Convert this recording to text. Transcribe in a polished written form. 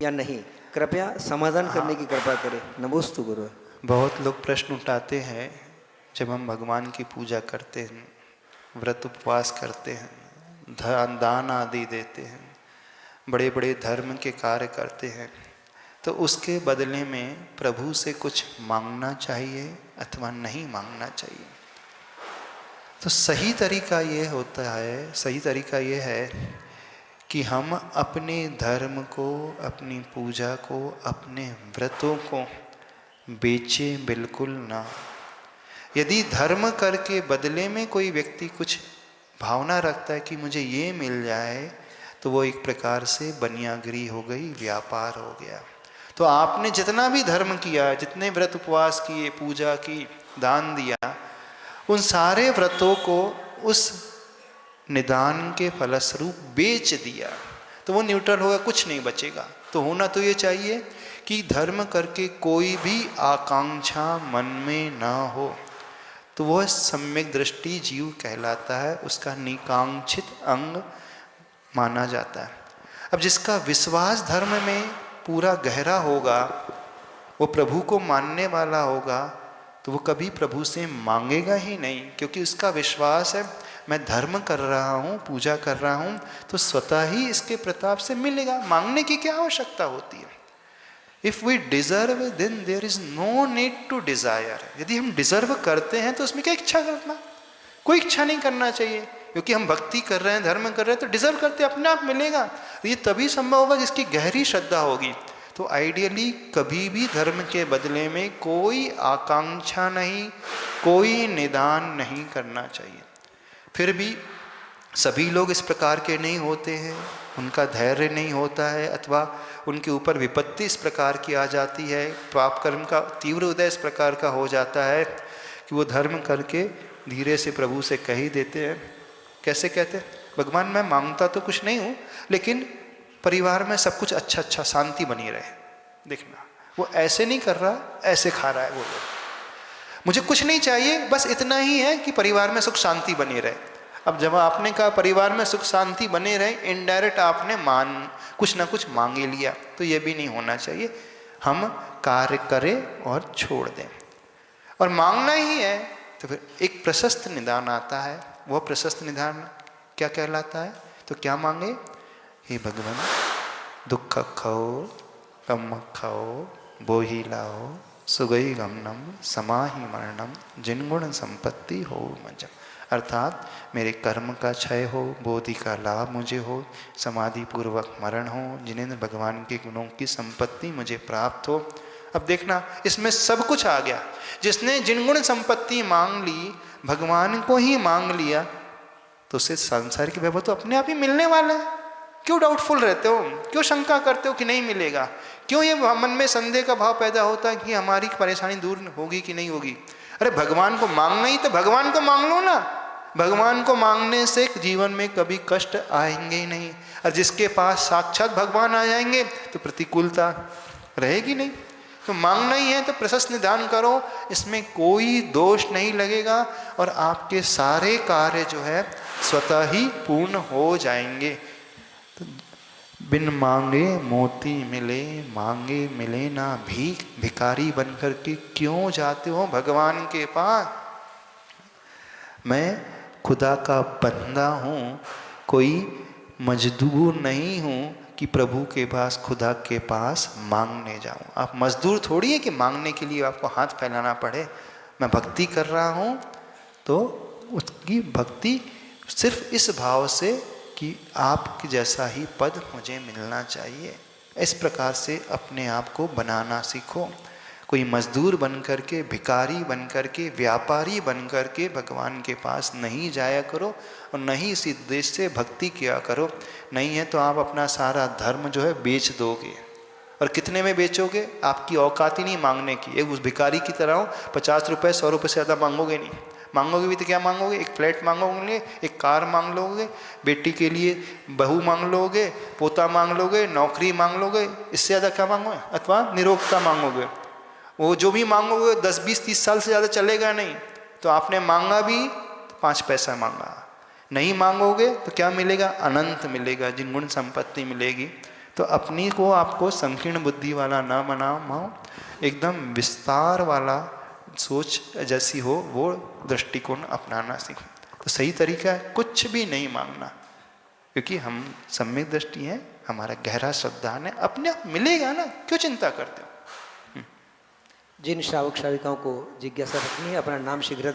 या नहीं? कृपया समाधान करने की कृपा करें। नमोस्तु गुरु। बहुत लोग प्रश्न उठाते हैं, जब हम भगवान की पूजा करते हैं, व्रत उपवास करते हैं, दान आदि देते हैं, बड़े बड़े धर्म के कार्य करते हैं, तो उसके बदले में प्रभु से कुछ मांगना चाहिए अथवा नहीं मांगना चाहिए? तो सही तरीका ये होता है, सही तरीका ये है कि हम अपने धर्म को, अपनी पूजा को, अपने व्रतों को बेचें बिल्कुल ना। यदि धर्म करके बदले में कोई व्यक्ति कुछ भावना रखता है कि मुझे ये मिल जाए, तो वो एक प्रकार से बनियागिरी हो गई, व्यापार हो गया। तो आपने जितना भी धर्म किया, जितने व्रत उपवास किए, पूजा की, दान दिया, उन सारे व्रतों को उस निदान के फलस्वरूप बेच दिया, तो वो न्यूट्रल होगा, कुछ नहीं बचेगा। तो होना तो ये चाहिए कि धर्म करके कोई भी आकांक्षा मन में ना हो, तो वह सम्यक दृष्टि जीव कहलाता है, उसका निकांक्षित अंग माना जाता है। अब जिसका विश्वास धर्म में पूरा गहरा होगा, वो प्रभु को मानने वाला होगा, तो वो कभी प्रभु से मांगेगा ही नहीं, क्योंकि उसका विश्वास है मैं धर्म कर रहा हूँ, पूजा कर रहा हूँ, तो स्वतः ही इसके प्रताप से मिलेगा, मांगने की क्या आवश्यकता होती है। If we deserve then there is no need to desire. यदि हम डिजर्व करते हैं तो उसमें क्या इच्छा करना, कोई इच्छा नहीं करना चाहिए, क्योंकि हम भक्ति कर रहे हैं, धर्म कर रहे हैं, तो डिजर्व करते अपने आप मिलेगा। ये तभी संभव होगा जिसकी गहरी श्रद्धा होगी। तो आइडियली कभी भी धर्म के बदले में कोई आकांक्षा नहीं, कोई निदान नहीं करना चाहिए। फिर भी सभी लोग इस प्रकार के नहीं होते हैं, उनका धैर्य नहीं होता है, अथवा उनके ऊपर विपत्ति इस प्रकार की आ जाती है, पाप कर्म का तीव्र उदय इस प्रकार का हो जाता है कि वो धर्म करके धीरे से प्रभु से कह ही देते हैं। कैसे कहते हैं, भगवान मैं मांगता तो कुछ नहीं हूँ, लेकिन परिवार में सब कुछ अच्छा अच्छा शांति बनी रहे। देखना, वो ऐसे नहीं कर रहा, ऐसे खा रहा है वो लोग। मुझे कुछ नहीं चाहिए, बस इतना ही है कि परिवार में सुख शांति बनी रहे। अब जब आपने कहा परिवार में सुख शांति बने रहे, इनडायरेक्ट आपने कुछ ना कुछ मांग ही लिया, तो ये भी नहीं होना चाहिए। हम कार्य करें और छोड़ दें, और मांगना ही है तो फिर एक प्रशस्त निदान आता है। वह प्रशस्त निदान क्या कहलाता है? तो क्या मांगे? हे भगवान, दुख खाओ, कम खाओ, बोही लाओ, सुगई गमनम, समाहि मरणम, जिनगुण संपत्ति हो मजम। अर्थात मेरे कर्म का क्षय हो, बोधि का लाभ मुझे हो, समाधि पूर्वक मरण हो, जिनेंद्र भगवान के गुणों की संपत्ति मुझे प्राप्त हो। अब देखना, इसमें सब कुछ आ गया। जिसने जिनगुण संपत्ति मांग ली, भगवान को ही मांग लिया, तो उसे सांसारिक वैभव तो अपने आप ही मिलने वाला है। क्यों डाउटफुल रहते हो, क्यों शंका करते हो कि नहीं मिलेगा? क्यों ये मन में संदेह का भाव पैदा होता है कि हमारी परेशानी दूर होगी कि नहीं होगी? अरे भगवान को मांगना ही तो भगवान को मांग लो ना। भगवान को मांगने से जीवन में कभी कष्ट आएंगे ही नहीं, और जिसके पास साक्षात भगवान आ जाएंगे तो प्रतिकूलता रहेगी नहीं। तो मांगना ही है तो प्रशस्त निदान करो, इसमें कोई दोष नहीं लगेगा, और आपके सारे कार्य जो है स्वतः ही पूर्ण हो जाएंगे। तो बिन मांगे मोती मिले, मांगे मिले ना भीख, भिखारी बनकर के क्यों जाते हो भगवान के पास? मैं खुदा का बंदा हूँ, कोई मजदूर नहीं हूँ कि प्रभु के पास, खुदा के पास मांगने जाऊँ। आप मजदूर थोड़ी है कि मांगने के लिए आपको हाथ फैलाना पड़े। मैं भक्ति कर रहा हूँ तो उसकी भक्ति सिर्फ इस भाव से कि आपके जैसा ही पद मुझे मिलना चाहिए। इस प्रकार से अपने आप को बनाना सीखो। कोई मजदूर बन कर के, भिखारी बन कर के, व्यापारी बन कर के भगवान के पास नहीं जाया करो, और नहीं इसी उद्देश्य से भक्ति किया करो। नहीं है तो आप अपना सारा धर्म जो है बेच दोगे। और कितने में बेचोगे? आपकी औकात ही नहीं मांगने की। एक उस भिखारी की तरह हो, 50 रुपये 100 रुपये से ज़्यादा मांगोगे नहीं। मांगोगे भी तो क्या मांगोगे? एक फ्लैट मांगोगे, एक कार मांग लोगे, बेटी के लिए बहू मांग लोगे, पोता मांग लोगे, नौकरी मांग लोगे, इससे ज़्यादा क्या मांगोगे? अथवा निरोगता मांगोगे। वो जो भी मांगोगे 10, 20, 30 साल से ज़्यादा चलेगा नहीं। तो आपने मांगा भी तो 5 पैसा मांगा, नहीं मांगोगे तो क्या मिलेगा? अनंत मिलेगा, जिनगुण संपत्ति मिलेगी। तो तो अपनी को आपको संकीर्ण बुद्धि वाला ना बनाओ, एकदम विस्तार वाला सोच जैसी हो वो दृष्टिकोण अपनाना सीखो। तो सही तरीका है कुछ भी नहीं मांगना, क्योंकि हम सम्यक दृष्टि है, हमारा गहरा श्रद्धान है, अपने आप मिलेगा ना, क्यों चिंता करते हो। जिन श्रावक श्राविकाओं को जिज्ञासा रखनी है अपना नाम शीघ्र